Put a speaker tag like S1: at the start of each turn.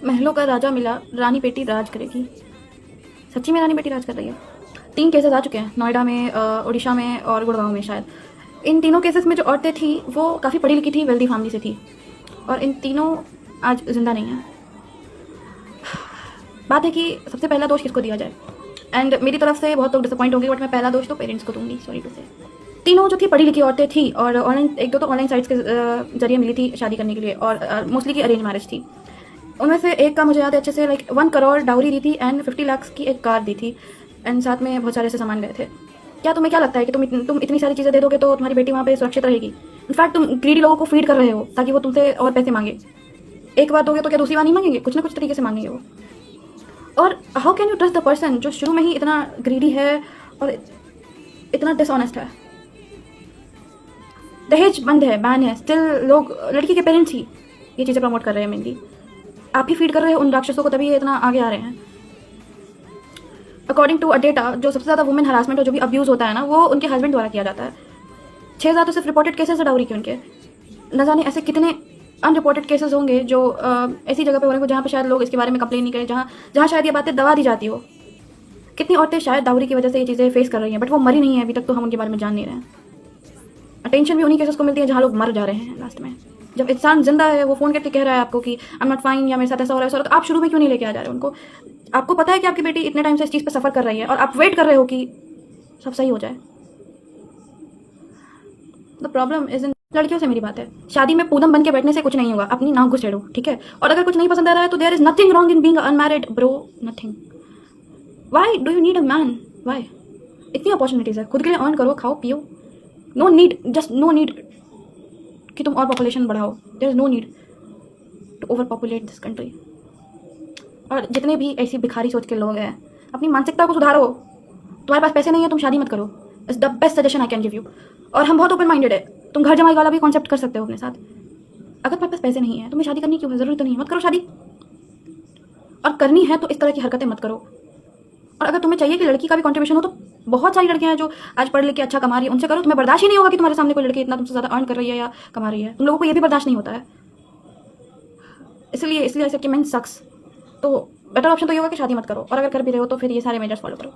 S1: महलों का राजा मिला, रानी बेटी राज करेगी। सच्ची में रानी बेटी राज कर रही है। 3 केसेस आ चुके हैं, नोएडा में, उड़ीसा में और गुड़गांव में शायद। इन तीनों केसेस में जो औरतें थी वो काफ़ी पढ़ी लिखी थी, वेल्दी फैमिली से थी, और इन तीनों आज जिंदा नहीं हैं। बात है कि सबसे पहला दोष किसको दिया जाए। एंड मेरी तरफ से बहुत लोग डिसअपॉइंट होंगे, बट मैं पहला दोष तो पेरेंट्स को दूंगी, सॉरी टू से। तीनों जो थी पढ़ी लिखी औरतें थी, और ऑनलाइन एक दो तो ऑनलाइन साइट्स के जरिए मिली थी शादी करने के लिए, और मोस्टली की अरेंज मैरिज थी। उनमें से एक का मुझे याद है अच्छे से, लाइक 1 करोड़ डाउरी दी थी एंड 50 लाख की एक कार दी थी, एंड साथ में बहुत सारे ऐसे सामान गए थे। क्या तुम्हें क्या लगता है कि तुम इतनी सारी चीज़ें दे दोगे तो तुम्हारी बेटी वहाँ पे सुरक्षित रहेगी? इनफैक्ट तुम ग्रीडी लोगों को फीड कर रहे हो ताकि वो तुमसे और पैसे मांगे। एक बार दोगे तो क्या दूसरी बार नहीं मांगेंगे? कुछ ना कुछ तरीके से मांगेंगे वो। और how can you trust the person जो शुरू में ही इतना ग्रीडी है और इतना डिसऑनेस्ट है? दहेज बंद है, बैन है, स्टिल लोग, लड़की के पेरेंट्स ही ये चीज़ें प्रमोट कर रहे हैं। मेनली आप ही फीड कर रहे हो उन राक्षसों को, तभी ये इतना आगे आ रहे हैं। अकॉर्डिंग टू अ डेटा, जो सबसे ज़्यादा वुमेन हरासमेंट और जो भी अब्यूज़ होता है ना, वो उनके हस्बैंड द्वारा किया जाता है। 6,000 तो सिर्फ रिपोर्टेड केसेस है डाउरी के उनके। न जाने ऐसे कितने अनरिपोर्टेड केसेस होंगे जो ऐसी जगह पे हो रहे हो जहाँ पे शायद लोग इसके बारे में कंप्लेन नहीं करें, जहाँ शायद ये बातें दबा दी जाती हो। कितनी औरतें शायद डाउरी की वजह से ये चीज़ें फेस कर रही हैं, बट वो मरी नहीं है अभी तक, तो हम उनके बारे में जान नहीं रहे हैं। अटेंशन भी उन्हीं केसेस को मिलती है जहाँ लोग मर जा रहे हैं लास्ट में। जब इंसान जिंदा है, वो फ़ोन करके कह रहा है आपको कि आई एम नॉट फाइन, या मेरे साथ ऐसा हो रहा है, तो आप शुरू में क्यों नहीं लेके आ जा रहे हो उनको? आपको पता है कि आपकी बेटी इतने टाइम से इस चीज़ पर सफ़र कर रही है और आप वेट कर रहे हो कि सब सही हो जाए। द प्रॉब्लम इज इन, लड़कियों से मेरी बात है, शादी में पूदम बन के बैठने से कुछ नहीं होगा, अपनी नाक घुसेड़ो, ठीक है? और अगर कुछ नहीं पसंद आ रहा है तो there is nothing wrong in being unmarried bro, nothing. Why do you need a man? Why? इतनी अपॉर्चुनिटीज़ है, खुद के लिए अर्न करो, खाओ पियो। No need, just no need कि तुम और पॉपुलेशन बढ़ाओ। There is no need to over populate this country. और जितने भी ऐसी भिखारी सोच के लोग हैं, अपनी मानसिकता को सुधारो। तुम्हारे पास पैसे नहीं है, तुम शादी मत करो, it's the best suggestion I can give you. और हम बहुत ओपन माइंडेड है, तुम घर जमाई वाला भी कॉन्सेप्ट कर सकते हो अपने साथ। अगर तुम्हारे पास पैसे नहीं है, तुम्हें शादी करनी क्यों है? ज़रूरी तो नहीं है, मत करो शादी। और करनी है तो इस तरह की हरकतें मत करो। और अगर तुम्हें चाहिए कि लड़की का भी कंट्रीब्यूशन हो, तो बहुत सारी लड़कियां हैं जो आज पढ़ लिख के अच्छा कमा रही है, उनसे करो। तुम्हें बर्दाश्त ही नहीं होगा कि तुम्हारे सामने कोई लड़की इतना तुमसे ज़्यादा अर्न कर रही है या कमा रही है। तुम लोगों को ये भी बर्दाश्त नहीं होता है। इसलिए आई सेड कि मेन सक्स। तो बेटर ऑप्शन तो ये होगा कि शादी मत करो, और अगर कर भी रहे हो तो फिर ये सारे मेजर्स फॉलो करो।